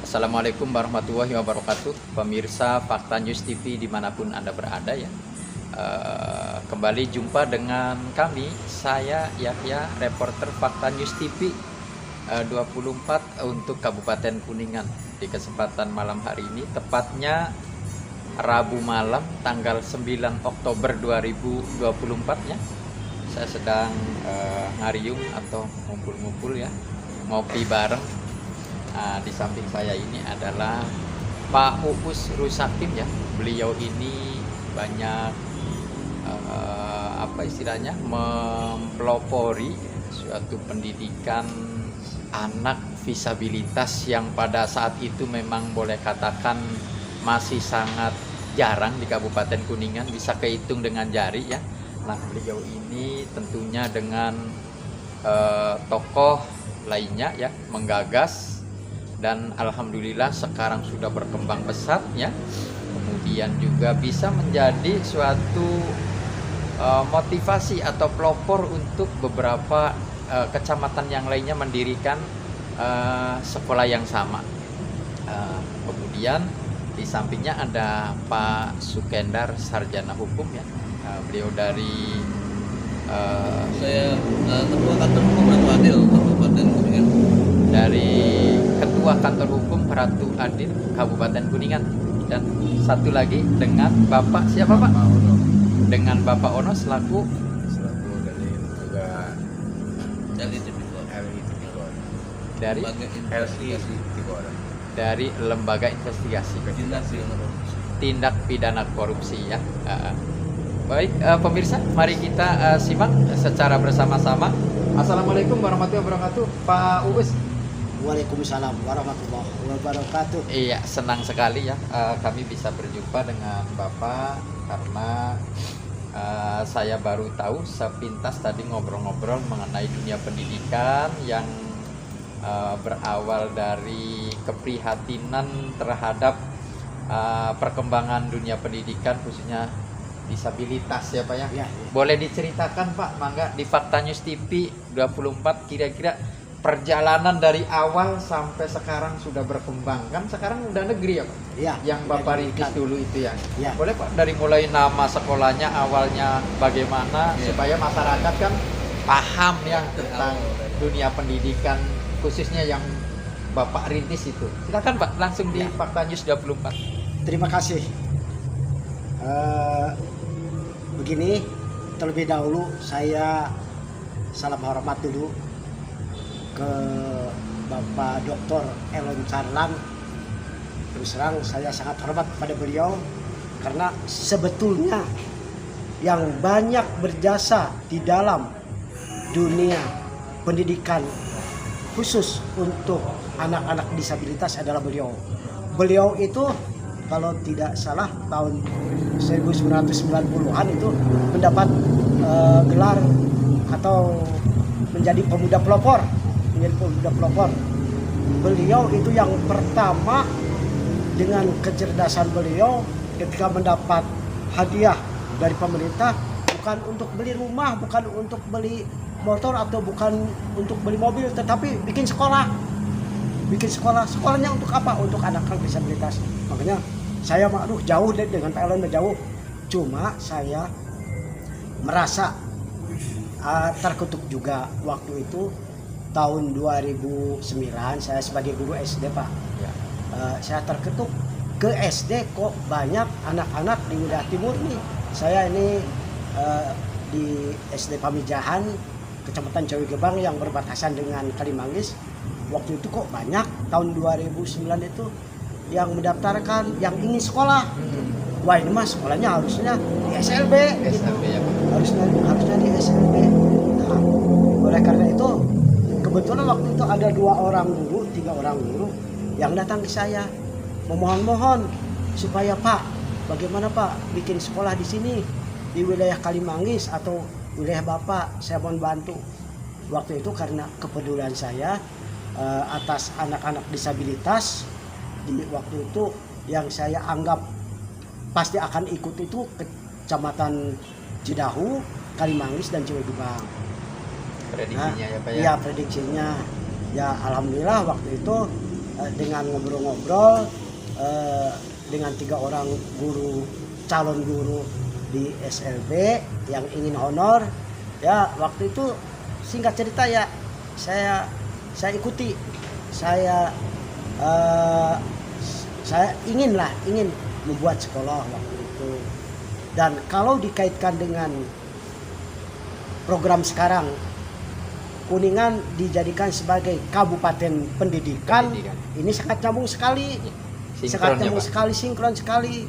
Assalamualaikum warahmatullahi wabarakatuh, pemirsa Fakta News TV dimanapun Anda berada ya. Kembali jumpa dengan kami, saya Yahya, reporter Fakta News TV 24 untuk Kabupaten Kuningan. Di kesempatan malam hari ini, tepatnya Rabu malam tanggal 9 Oktober 2024 ya. Saya sedang ngariung atau ngumpul-ngumpul ya, ngopi bareng. Di samping saya ini adalah Pak Uus Rusakim ya. Beliau ini banyak apa istilahnya, mempelopori suatu pendidikan anak disabilitas yang pada saat itu memang boleh katakan masih sangat jarang di Kabupaten Kuningan, bisa kehitung dengan jari ya. Nah, beliau ini tentunya dengan tokoh lainnya ya menggagas, dan alhamdulillah sekarang sudah berkembang pesat ya. Kemudian juga bisa menjadi suatu motivasi atau pelopor untuk beberapa kecamatan yang lainnya mendirikan sekolah yang sama. Kemudian di sampingnya ada Pak Sukendar, sarjana hukum ya. Beliau dari saya ketua kantor hukum Ratu Adil Kabupaten Kuningan. Dari Ketua Kantor Hukum Ratu Adil Kabupaten Kuningan. Dan satu lagi dengan Bapak siapa Pak? Dengan Bapak Ono selaku dari juga Dari Tipikor. dari dari Lembaga Investigasi Tindak Pidana Korupsi ya. Baik pemirsa, mari kita simak secara bersama-sama. Assalamualaikum warahmatullahi wabarakatuh, Pak Uus. Waalaikumsalam warahmatullahi wabarakatuh. Iya, senang sekali ya kami bisa berjumpa dengan Bapak, karena saya baru tahu sepintas tadi ngobrol-ngobrol mengenai dunia pendidikan yang berawal dari keprihatinan terhadap perkembangan dunia pendidikan khususnya disabilitas ya Pak ya. Ya, ya. Boleh diceritakan Pak, mangga, di Fakta News TV 24 kira-kira perjalanan dari awal sampai sekarang sudah berkembang, kan sekarang udah negeri ya Pak? Ya, Yang Bapak ya, rintis dulu itu ya. Ya. Boleh Pak, dari mulai nama sekolahnya awalnya bagaimana supaya masyarakat kan paham ya tentang dunia pendidikan khususnya yang Bapak rintis itu. Silakan Pak, langsung di Fakta News 24. Terima kasih. Begini, terlebih dahulu saya salam hormat dulu ke Bapak Dr. Elon Carlan. Terus terang saya sangat hormat pada beliau karena sebetulnya yang banyak berjasa di dalam dunia pendidikan khusus untuk anak-anak disabilitas adalah beliau. Beliau itu kalau tidak salah tahun 1990-an itu mendapat gelar atau menjadi pemuda pelopor. Beliau itu yang pertama dengan kecerdasan beliau ketika mendapat hadiah dari pemerintah, bukan untuk beli rumah, bukan untuk beli motor, atau bukan untuk beli mobil, tetapi bikin sekolah. Sekolahnya untuk apa? Untuk anak-anak disabilitas. Makanya saya jauh dengan Pak Elon, jauh. Cuma saya merasa terkutuk juga waktu itu. Tahun 2009 saya sebagai guru SD Pak, saya terketuk ke SD kok banyak anak-anak di wilayah timur nih. Saya ini di SD Pamijahan, Kecamatan Cawi Gebang yang berbatasan dengan Kalimanggis. Waktu itu kok banyak tahun 2009 itu yang mendaftarkan, yang ingin sekolah. Wah, ini mah sekolahnya harusnya di SLB gitu. ya, Harusnya di SLB. Nah, oleh karena itu kebetulan waktu itu ada 3 orang guru yang datang ke saya memohon-mohon supaya Pak, bagaimana Pak bikin sekolah di sini di wilayah Kalimanggis atau wilayah Bapak, saya mohon bantu. Waktu itu karena kepedulian saya atas anak-anak disabilitas di waktu itu yang saya anggap pasti akan ikut itu Kecamatan Cidahu, Kalimanggis dan Ciwidey. Prediksinya ya Pak ya? Iya, prediksinya. Ya alhamdulillah waktu itu dengan ngobrol-ngobrol dengan 3 orang guru, calon guru di SLB yang ingin honor. Ya waktu itu singkat cerita ya saya ikuti, saya ingin membuat sekolah waktu itu. Dan kalau dikaitkan dengan program sekarang, Kuningan dijadikan sebagai kabupaten pendidikan. Ini sangat nyambung sekali, sangat nyambung sekali, sinkron sekali.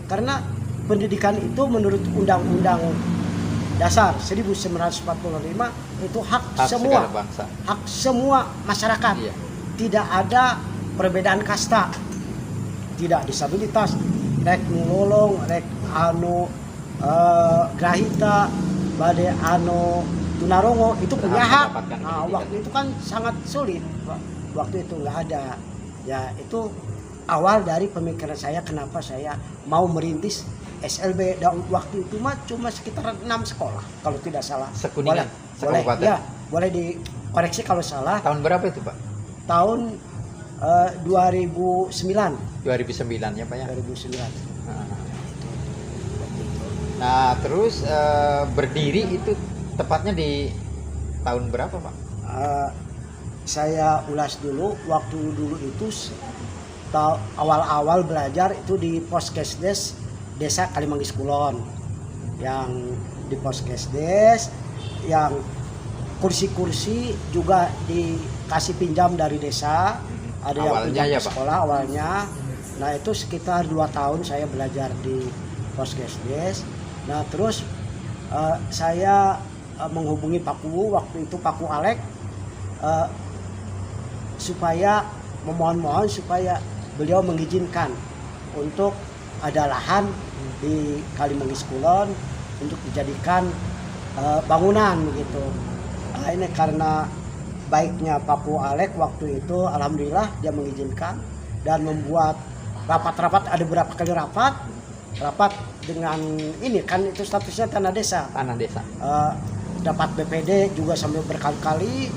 Karena pendidikan itu menurut Undang-Undang Dasar 1945 itu hak semua, hak semua masyarakat. Iya. Tidak ada perbedaan kasta, tidak disabilitas, rek nulolong, rek anu grahita, bade anu tunarongo itu punya hak. Nah, waktu itu kan sangat sulit. Waktu itu nggak ada. Ya itu awal dari pemikiran saya kenapa saya mau merintis SLB. Dan waktu itu mah cuma sekitar 6 sekolah kalau tidak salah. Sekuningan, boleh ya, boleh dikoreksi kalau salah. Tahun berapa itu Pak? Tahun 2009. 2009 ya Pak ya? 2009. Nah terus berdiri itu tepatnya di tahun berapa Pak? Saya ulas dulu, waktu dulu itu awal-awal belajar itu di Poskesdes Desa Kalimanggis Kulon. Yang di Poskesdes, yang kursi-kursi juga dikasih pinjam dari desa. Ada yang pinjam ya, sekolah Pak? Awalnya. Nah itu sekitar 2 tahun saya belajar di Poskesdes. Nah terus saya menghubungi Pak Kuwu, waktu itu Pak Kuwu Alek, supaya memohon supaya beliau mengizinkan untuk ada lahan di Kalimanggis Kulon untuk dijadikan bangunan begitu. Nah, ini karena baiknya Pak Kuwu Alek waktu itu, alhamdulillah dia mengizinkan dan membuat rapat-rapat, ada beberapa kali rapat dengan ini kan itu statusnya tanah desa. Dapat BPD juga sampai berkali-kali.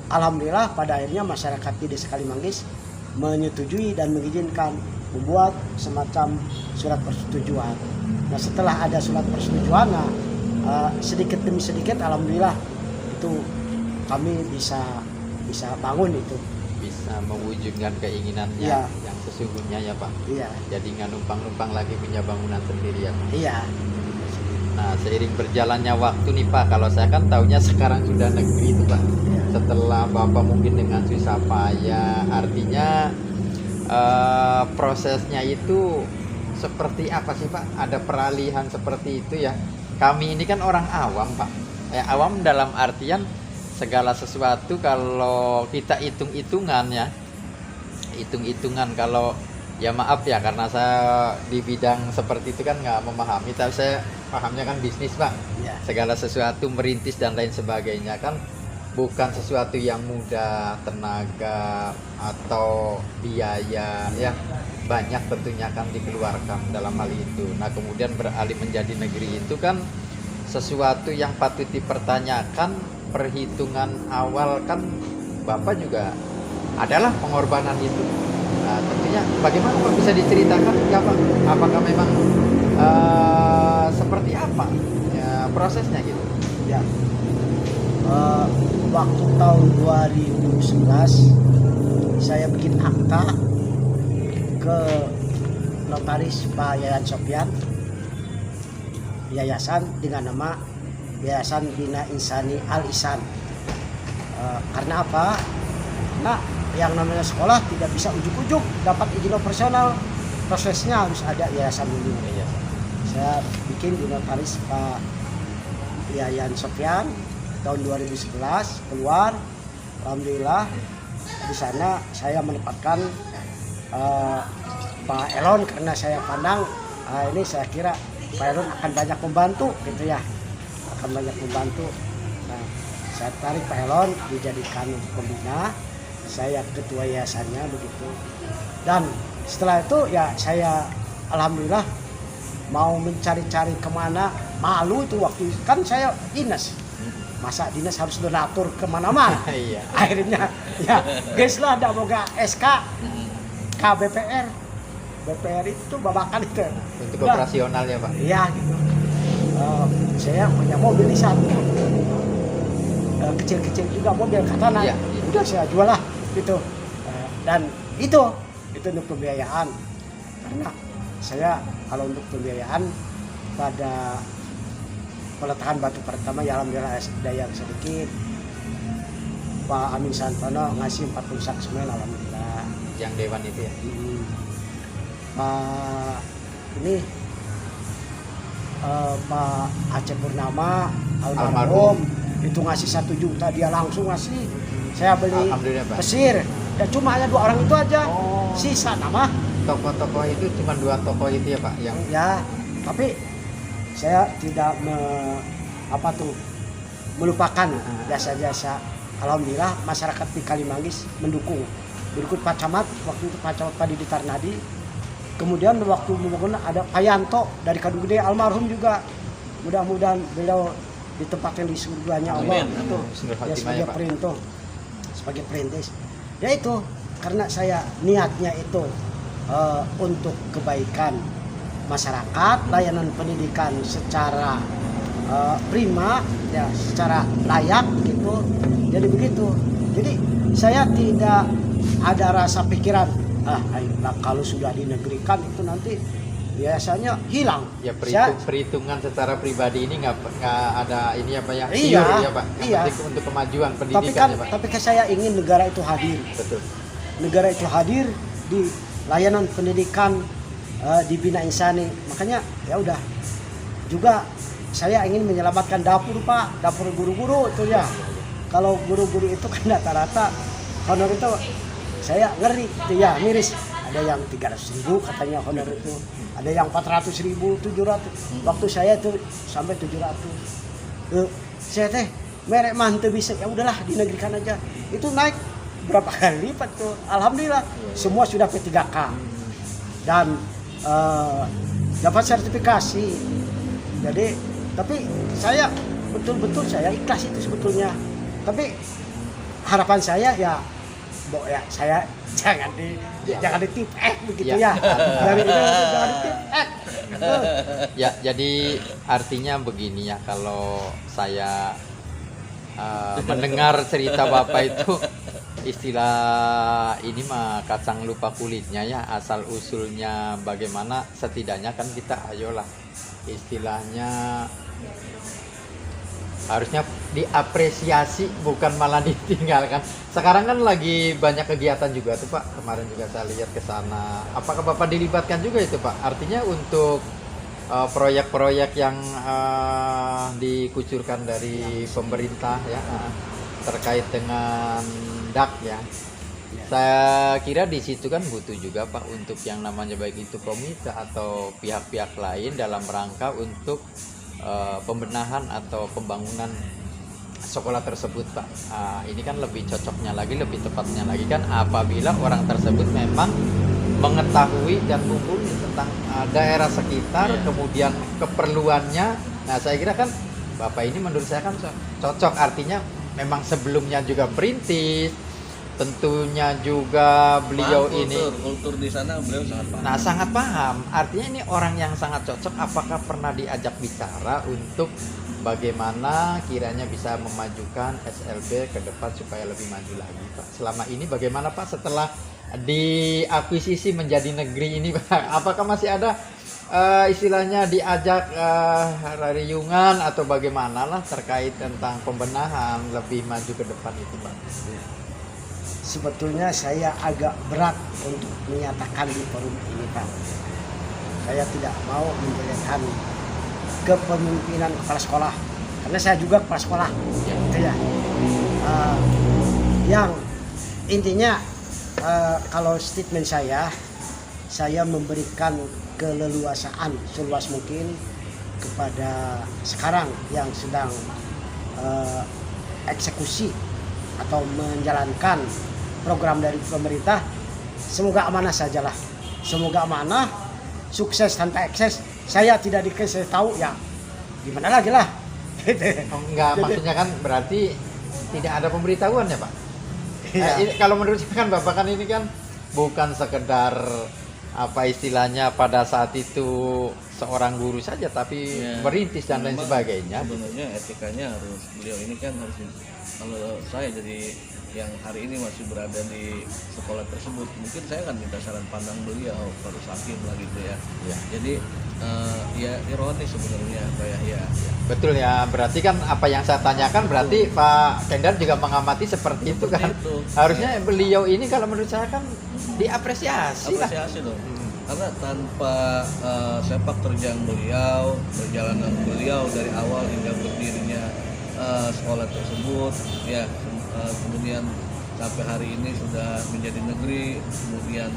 Alhamdulillah pada akhirnya masyarakat di Desa Kalimanggis menyetujui dan mengizinkan membuat semacam surat persetujuan. Nah setelah ada surat persetujuan, sedikit demi sedikit alhamdulillah itu kami bisa bangun itu. Bisa mewujudkan keinginannya yang sesungguhnya ya Pak. Iya. Jadi nggak numpang-numpang lagi punya bangunan sendiri ya Pak. Iya. Nah seiring berjalannya waktu nih Pak, kalau saya kan taunya sekarang sudah negeri itu Pak. Iya. Setelah Bapak mungkin dengan susah payah, artinya prosesnya itu seperti apa sih Pak? Ada peralihan seperti itu ya. Kami ini kan orang awam Pak. Awam dalam artian segala sesuatu kalau kita hitung-hitungan kalau ya maaf ya karena saya di bidang seperti itu kan nggak memahami, tapi saya pahamnya kan bisnis Pak. Ya. Segala sesuatu merintis dan lain sebagainya kan bukan sesuatu yang mudah, tenaga atau biaya ya banyak tentunya kan dikeluarkan dalam hal itu. Nah kemudian beralih menjadi negeri itu kan sesuatu yang patut dipertanyakan. Perhitungan awal kan Bapak juga adalah pengorbanan itu. Nah, tentunya bagaimana Pak bisa diceritakan ya Pak? Apakah memang seperti apa ya, prosesnya gitu? Ya. Waktu tahun 2011 saya bikin akta ke notaris Pak Yayan Sofyan, yayasan dengan nama Yayasan Bina Insani Al Ihsan. Karena apa? Nah, yang namanya sekolah tidak bisa ujuk-ujuk dapat izin operasional, prosesnya harus ada yayasan dulu. Saya bikin di notaris Pak Yayan Sofyan tahun 2011 keluar. Alhamdulillah di sana saya menempatkan Pak Elon karena saya pandang ini saya kira Pak Elon akan banyak membantu gitu ya. Akan banyak membantu. Nah, saya tarik Pak Elon dijadikan pembina, saya ketua yayasannya begitu. Dan setelah itu ya saya alhamdulillah mau mencari-cari kemana, malu itu waktu kan saya dinas masa dinas harus donatur kemana-mana. Iya. Akhirnya ya guys lah ada boga SK KBPR. BPR itu babakan itu. Untuk Udah. operasionalnya Pak. Iya gitu. Saya punya mobil di satu. Kecil-kecil juga mobil katana. Iya, iya. Udah saya jual lah gitu. Dan itu untuk pembiayaan. Karena saya kalau untuk pembiayaan pada peletakan batu pertama ya alhamdulillah daya sedikit. Pak Amin Santono ngasih 40 sak semen alhamdulillah. Yang dewan itu ya. Pak ini Pak Aceh Purnama almarhum itu ngasih 1 juta, dia langsung ngasih. Saya beli Alhamdulillah, Pak. pesir. Ya cuma hanya 2 orang itu aja. Oh. Sisa nama. Tokoh-tokoh itu cuma 2 tokoh itu ya Pak yang Ya, tapi saya tidak melupakan jasa-jasa. Alhamdulillah masyarakat di Kalimanggis mendukung Pak Camat, waktu itu Pak Camat Padi di Tarnadi. Kemudian waktu membangun ada Pak Yanto dari Kadung Gede almarhum juga. Mudah-mudahan beliau ditempatkan di surganya Allah. Amin. Itu Husnul ya Khatimah sebagai ya, Pak. perintis. Sebagai perintis. Ya itu karena saya niatnya itu untuk kebaikan masyarakat, layanan pendidikan secara prima, ya secara layak gitu. Jadi begitu. Jadi saya tidak ada rasa pikiran, ayolah kalau sudah dinegerikan itu nanti biasanya hilang. ya Saya- perhitungan secara pribadi ini nggak ada ini apa ya Iya, pure ya Pak. Yang iya. penting untuk kemajuan tapi pendidikan kan, ya Pak. tapi kan saya ingin negara itu hadir. Betul. Negara itu hadir di layanan pendidikan dibina insani. Makanya ya udah. Juga saya ingin menyelamatkan dapur Pak, dapur guru-guru itu ya. Kalau guru-guru itu kan rata-rata honor itu saya ngeri itu ya miris. Ada yang 300.000 katanya honor itu, ada yang 400.000, 700. Waktu saya itu sampai 700. Saya teh merek mantep bisa ya udahlah dinegerikan aja. Itu naik berapa kali lipat tuh. Alhamdulillah semua sudah P3K dan dapat sertifikasi. Jadi tapi saya betul-betul saya ikhlas itu sebetulnya. Tapi harapan saya ya saya jangan ditip begitu Ya. ya. Dari itu jangan ditip Ya, jadi artinya begini ya, kalau saya mendengar cerita Bapak itu istilah ini mah kacang lupa kulitnya ya, asal usulnya bagaimana setidaknya kan kita ayolah istilahnya harusnya diapresiasi bukan malah ditinggalkan. Sekarang kan lagi banyak kegiatan juga tuh Pak. Kemarin juga saya lihat ke sana. Apakah Bapak dilibatkan juga itu Pak? Artinya untuk proyek-proyek yang dikucurkan dari pemerintah ya terkait dengan DAK ya. Saya kira di situ kan butuh juga Pak untuk yang namanya baik itu komite atau pihak-pihak lain dalam rangka untuk pembenahan atau pembangunan sekolah tersebut Pak. Ini kan lebih cocoknya lagi, lebih tepatnya lagi kan apabila orang tersebut memang mengetahui dan mumpuni tentang daerah sekitar, kemudian keperluannya. Nah saya kira kan Bapak ini menurut saya kan cocok, artinya memang sebelumnya juga perintis, tentunya juga beliau Paham ini kultur di sana beliau sangat paham. nah sangat paham. Artinya ini orang yang sangat cocok. Apakah pernah diajak bicara untuk bagaimana kiranya bisa memajukan SLB ke depan supaya lebih maju lagi Pak? Selama ini bagaimana Pak setelah diakuisisi menjadi negeri ini Pak? Apakah masih ada istilahnya diajak riungan atau bagaimana lah terkait tentang pembenahan lebih maju ke depan itu Pak? Sebetulnya saya agak berat untuk menyatakan di forum ini Pak. Saya tidak mau menjelekkan kepemimpinan kepala sekolah karena saya juga kepala sekolah gitu ya. Yang intinya kalau statement saya memberikan keleluasaan seluas mungkin kepada sekarang yang sedang eksekusi atau menjalankan program dari pemerintah. Semoga amanah sajalah, semoga amanah, sukses tanpa ekses. Saya tidak dikasih tahu ya gimana lagi lah Oh, enggak, maksudnya kan berarti tidak ada pemberitahuan ya Pak? Iya. Kalau menurut saya kan Bapak kan ini kan bukan sekedar apa istilahnya pada saat itu seorang guru saja, tapi Ya, merintis dan lain memang sebagainya. Sebenarnya etikanya harus, beliau ini kan harus, kalau saya jadi yang hari ini masih berada di sekolah tersebut, mungkin saya akan minta saran pandang beliau harus hakim lah gitu ya. Ya. Jadi ya ironis sebenarnya Pak Yahya. Betul ya, berarti kan apa yang saya tanyakan berarti Pak Kendar juga mengamati seperti itu kan. Itu. Harusnya beliau ini kalau menurut saya kan diapresiasi lah. Apresiasi dong. Karena tanpa sepak terjang beliau, perjalanan beliau dari awal hingga berdirinya sekolah tersebut, ya kemudian sampai hari ini sudah menjadi negeri, kemudian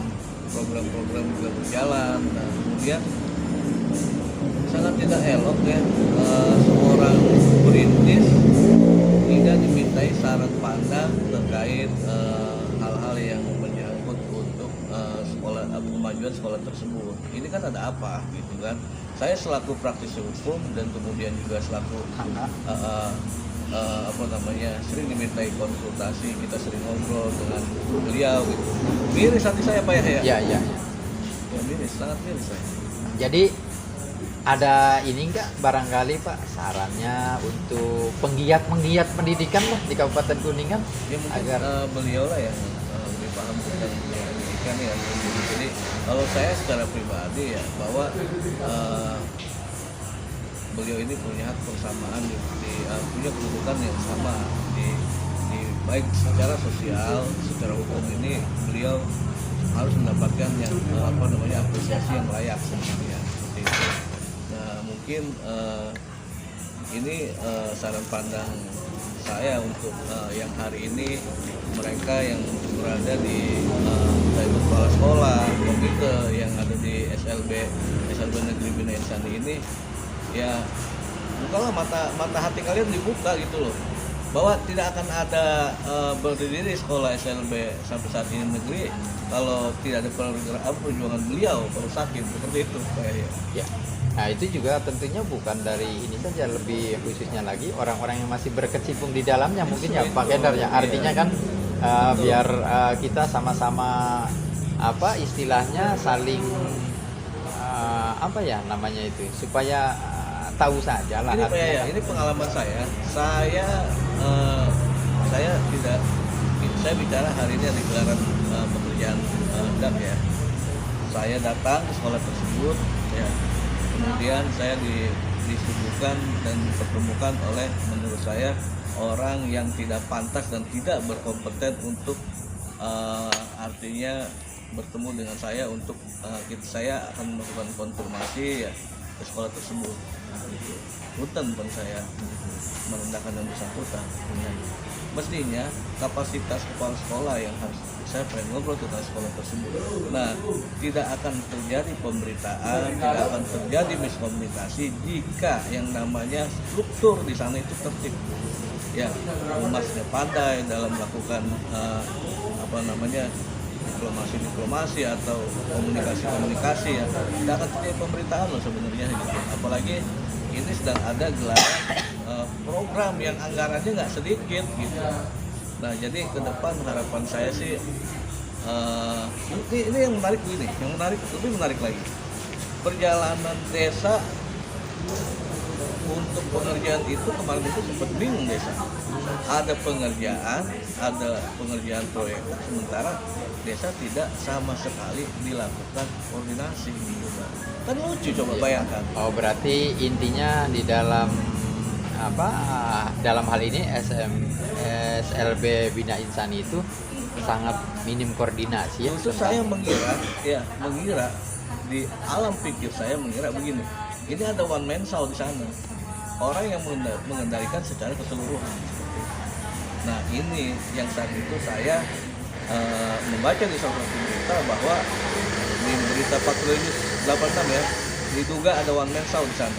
program-program juga berjalan, nah kemudian sangat tidak elok ya seorang perintis tidak dimintai saran pandang terkait hal-hal yang menyangkut untuk sekolah kemajuan sekolah tersebut. Ini kan ada apa gitu kan? Saya selaku praktisi hukum dan kemudian juga selaku apa namanya sering dimintai konsultasi, kita sering ngobrol dengan beliau gitu. Miris hati saya Pak Yahya. Ya, ya. Ya miris, sangat miris saya. Jadi ada ini enggak barangkali Pak sarannya untuk penggiat pendidikan lah di Kabupaten Kuningan Ya mungkin agar beliau lah yang lebih paham tentang pendidikan ya. Jadi kalau saya secara pribadi ya bahwa beliau ini punya hak persamaan punya kedudukan yang sama di baik secara sosial, secara hukum ini beliau harus mendapatkan yang apresiasi yang layak sebenarnya seperti itu. Nah mungkin ini saran pandang saya untuk yang hari ini mereka yang berada di kepala sekolah komite yang ada di SLB Negeri Bina Insani ini, ya bukalah mata hati kalian dibuka gitu loh, bahwa tidak akan ada berdiri sekolah SLB sampai saat ini negeri kalau tidak ada perjuangan beliau Pak Sakim seperti itu Pak Yahya. ya. Nah itu juga tentunya bukan dari ini saja, lebih khususnya lagi orang-orang yang masih berkecimpung di dalamnya mungkin ya Pak Kendar ya. Artinya kan biar kita sama-sama apa istilahnya saling apa ya namanya itu supaya tahu saja lah. Ini Pak Yahya, ini pengalaman saya bicara hari ini ada gelaran pekerjaan DAP ya. Saya datang ke sekolah tersebut ya. Kemudian saya disuguhkan dan dipertemukan oleh menurut saya orang yang tidak pantas dan tidak berkompeten untuk artinya bertemu dengan saya untuk saya akan melakukan konfirmasi ya ke sekolah tersebut. Punten pun saya merendahkan yang bersangkutan. Mestinya kapasitas kepala sekolah yang harus saya pengen ngobrol tentang sekolah tersebut. Nah, tidak akan terjadi pemberitaan, tidak akan terjadi miskomunikasi jika yang namanya struktur di sana itu tertib. Ya, humasnya pandai dalam melakukan diplomasi atau komunikasi ya. Tidak akan terjadi pemberitaan loh sebenarnya gitu. Apalagi ini sedang ada gelaran program yang anggarannya nggak sedikit gitu. Nah jadi ke depan harapan saya sih ini yang menarik begini, lebih menarik lagi, perjalanan desa untuk pengerjaan itu kemarin itu sempat bingung desa. Ada pengerjaan proyek, sementara desa tidak sama sekali dilakukan koordinasi gitu. Kan lucu coba bayangkan. Oh berarti intinya di dalam dalam hal ini SLB Bina Insani itu sangat minim koordinasi ya. Justru saya mengira di alam pikir saya mengira begini. Ini ada one man show di sana. Orang yang mengendalikan secara keseluruhan. Nah, ini yang saat itu saya membaca di salah satu berita bahwa di berita Patriot 86 ya, diduga ada one man show di sana.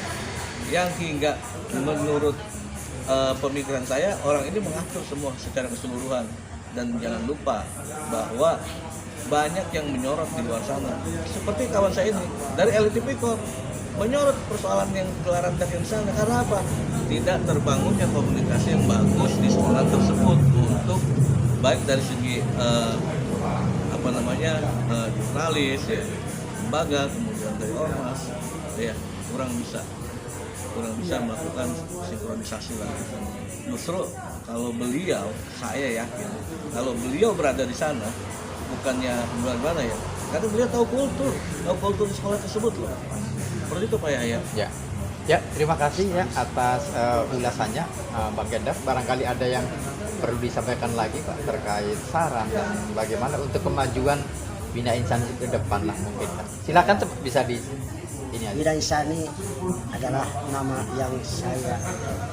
Yang hingga menurut pemikiran saya orang ini mengatur semua secara keseluruhan, dan jangan lupa bahwa banyak yang menyorot di luar sana seperti kawan saya ini dari LTP Corp menyorot persoalan yang gelaran di sana karena apa? tidak terbangunnya komunikasi yang bagus di sekolah tersebut untuk baik dari segi jurnalis ya, lembaga, kemudian dari ormas ya, kurang bisa melakukan sinkronisasi lah. Justru kalau beliau, saya yakin kalau beliau berada di sana bukannya gimana ya, karena beliau tahu kultur di sekolah tersebut loh. Seperti itu Pak Yahya. Ya, terima kasih ya atas ulasannya Bang Gendar. Barangkali ada yang perlu disampaikan lagi Pak terkait saran dan bagaimana untuk kemajuan Bina Insani ke depan lah mungkin Pak. Silakan bisa di ini aja. Bina Insani adalah nama yang saya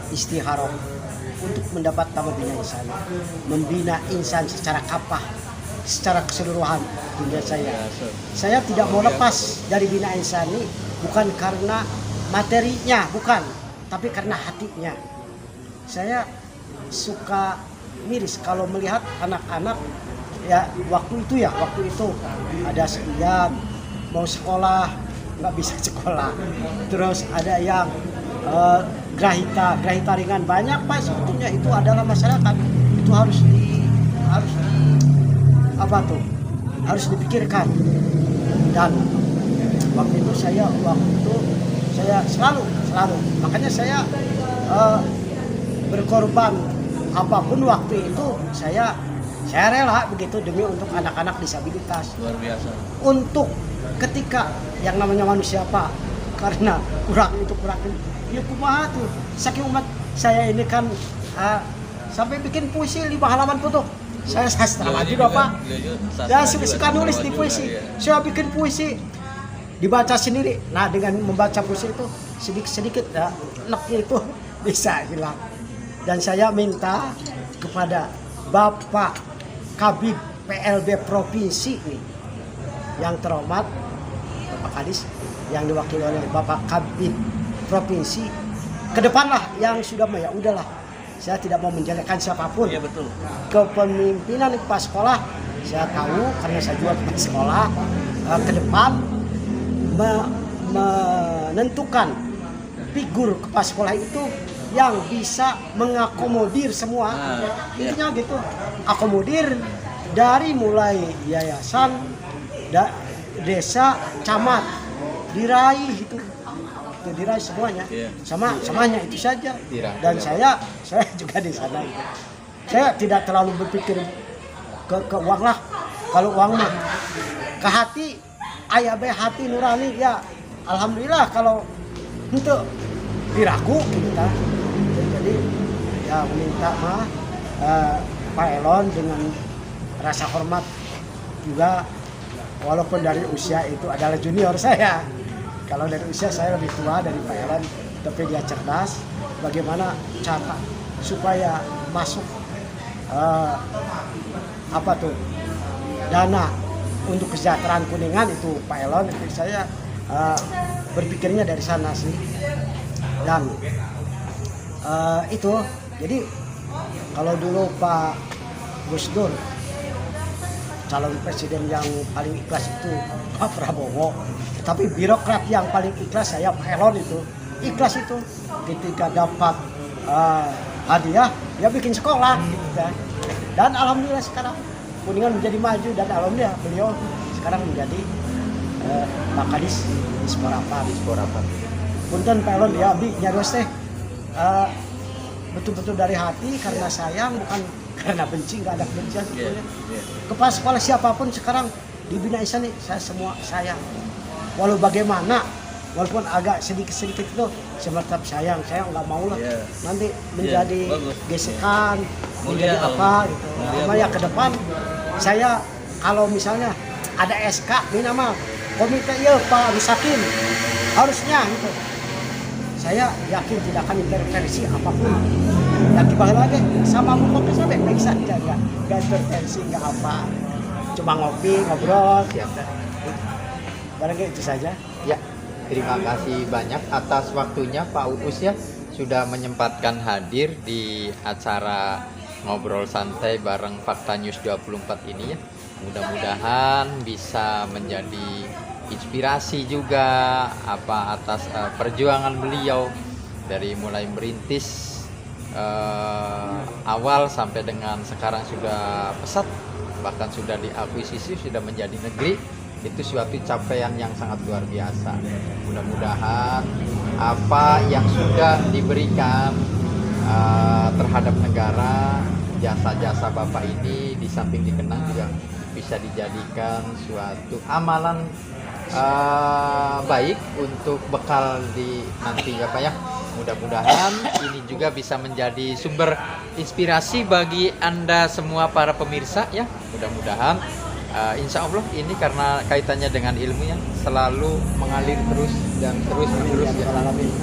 istiharah untuk mendapat nama Bina Insani. Membina insan secara kapah, secara keseluruhan dunia saya. Saya tidak mau lepas dari Bina Insani bukan karena materinya, bukan, tapi karena hatinya. Saya suka miris kalau melihat anak-anak ya waktu itu ada sekian mau sekolah nggak bisa sekolah, terus ada yang grahita ringan banyak Pak. Sebetulnya itu adalah masyarakat, itu harus dipikirkan. Dan waktu itu saya selalu makanya saya berkorban apapun waktu itu. Saya rela begitu demi untuk anak-anak disabilitas. Luar biasa. Untuk ketika yang namanya manusia Pak, karena kurang ya kumaha tuh, saking umat saya ini kan sampai bikin puisi 5 halaman foto. Saya sastra juga Pak. Ya suka nulis di puisi. Saya bikin puisi dibaca sendiri. Nah dengan membaca puisi itu sedikit ya neknya itu bisa hilang. Dan saya minta kepada Bapak Kabid PLB Provinsi nih, yang terhormat Bapak Kadis, yang diwakili oleh Bapak Kabid Provinsi, ke depanlah yang sudah ya udahlah, saya tidak mau menjelekkan siapapun. Iya betul. Kepemimpinan di kepala sekolah saya tahu karena saya juga kepala sekolah, ke depan menentukan figur kepala sekolah itu yang bisa mengakomodir semua. Intinya gitu, akomodir dari mulai yayasan, desa, camat, diraih itu diraih semuanya, samanya itu saja. Dan saya juga di sana. Saya tidak terlalu berpikir ke uang lah. Kalau uang mah ke hati, ayah be hati nurani ya. Alhamdulillah kalau untuk diraku kita. Jadi ya minta Pak Elon dengan rasa hormat juga, walaupun dari usia itu adalah junior saya. Kalau dari usia saya lebih tua dari Pak Elon, tapi dia cerdas. Bagaimana cara supaya masuk dana untuk kesejahteraan Kuningan itu Pak Elon. Itu saya berpikirnya dari sana sih. Dan itu jadi kalau dulu Pak Gus Dur calon presiden yang paling ikhlas itu Pak Prabowo, tapi birokrat yang paling ikhlas saya Pak Elon. Itu ikhlas itu ketika dapat hadiah dia bikin sekolah gitu kan. Dan alhamdulillah sekarang Kuningan menjadi maju, dan alhamdulillah beliau sekarang menjadi Pak Kadis Disporapan. Punten Pak Elon dia abdi nyaros teh betul-betul dari hati, karena sayang, bukan karena benci. Nggak ada kebencian sebetulnya. Kepala sekolah siapapun sekarang di Bina Insani saya semua sayang. Walau bagaimana, walaupun agak sedikit itu saya tetap sayang. Saya nggak mau lah nanti menjadi gesekan, menjadi apa gitu. Namanya ke depan saya kalau misalnya ada SK ini nama komite Pak Rusakin harusnya gitu. Saya yakin tidak akan intervensi apapun. Yang dibahas lagi sama buku sampai bisa jaga, nggak intervensi, nggak apa, cuma ngopi ngobrol. Barangkali itu saja. Ya, terima kasih banyak atas waktunya Pak Uus ya, sudah menyempatkan hadir di acara ngobrol santai bareng Fakta News 24 ini ya. Mudah-mudahan bisa menjadi inspirasi juga atas perjuangan beliau dari mulai merintis awal sampai dengan sekarang sudah pesat, bahkan sudah diakuisisi, sudah menjadi negeri. Itu suatu capaian yang sangat luar biasa. Mudah-mudahan apa yang sudah diberikan terhadap negara, jasa-jasa Bapak ini di samping dikenang juga bisa dijadikan suatu amalan baik untuk bekal di nanti ya Pak ya. Mudah-mudahan ini juga bisa menjadi sumber inspirasi bagi Anda semua para pemirsa ya. Mudah-mudahan insya Allah ini karena kaitannya dengan ilmu yang selalu mengalir terus dan terus menerus ya.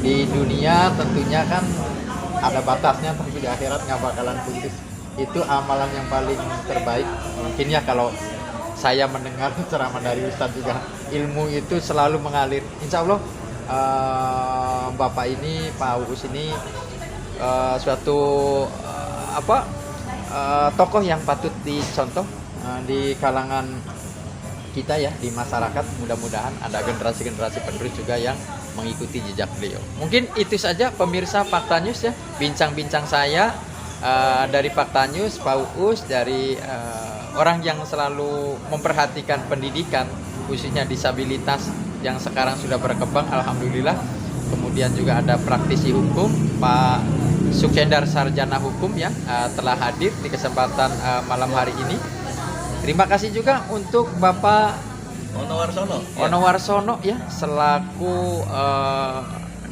Di dunia tentunya kan ada batasnya, tapi di akhirat nggak bakalan putus. Itu amalan yang paling terbaik mungkin ya. Kalau saya mendengar ceramah dari Ustadz juga, ilmu itu selalu mengalir. Insya Allah Bapak ini, Pak Uus ini suatu tokoh yang patut dicontoh di kalangan kita ya, di masyarakat. Mudah-mudahan ada generasi-generasi penerus juga yang mengikuti jejak beliau. Mungkin itu saja pemirsa Fakta News ya, bincang-bincang saya dari Fakta News, Pak Uus, dari orang yang selalu memperhatikan pendidikan khususnya disabilitas yang sekarang sudah berkembang, alhamdulillah. Kemudian juga ada praktisi hukum Pak Sukendar Sarjana Hukum ya, telah hadir di kesempatan malam hari ini. Terima kasih juga untuk Bapak Ono Warsono ya, selaku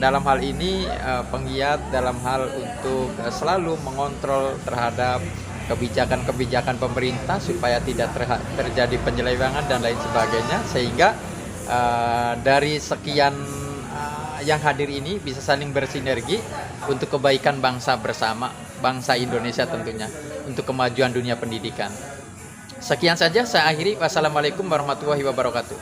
dalam hal ini penggiat dalam hal untuk selalu mengontrol terhadap kebijakan-kebijakan pemerintah supaya tidak terjadi penyelewengan dan lain sebagainya, sehingga dari sekian yang hadir ini bisa saling bersinergi untuk kebaikan bangsa bersama, bangsa Indonesia tentunya, untuk kemajuan dunia pendidikan. Sekian saja saya akhiri. Wassalamualaikum warahmatullahi wabarakatuh.